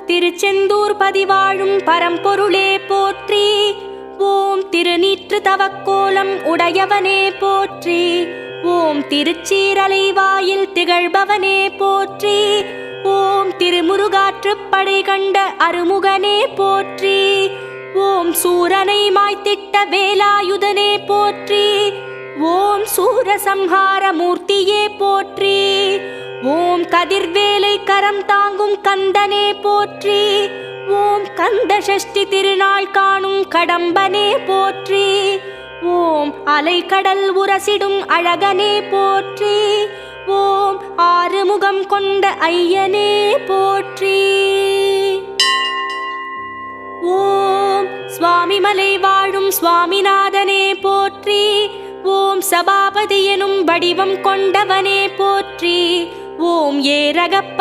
திருச்செந்தூர் பதிவாழும் பரம்பொருளே போற்றி. ஓம் திருநீற்று தவக்கோலம் உடையவனே போற்றி. ஓம் திருச்சீரலை வாயில் திகழ்பவனே போற்றி. ஓம் திருமுருகாற்றுப்படை கண்ட அருமுகனே போற்றி. ஓம் சூரனை மாய்த்திட்ட வேலாயுதனே போற்றி. ஓம் சூரசம்ஹார மூர்த்தியே போற்றி. ஓம் கதிர்வேலை கரம் தாங்கும் கந்தனே போற்றி. ஓம் கந்த சஷ்டி திருநாள் காணும் கடம்பனே போற்றி. ஓம் அலைக்கடல் உரசிடும் அழகனே போற்றி. ஓம் ஆறுமுகம் கொண்ட ஐயனே போற்றி. ஓம் சுவாமிமலை வாழும் சுவாமிநாதனே போற்றி. ஓம் சபாபதி எனும் வடிவம் கொண்டவனே போற்றி. ஓம் ஏரகப்ப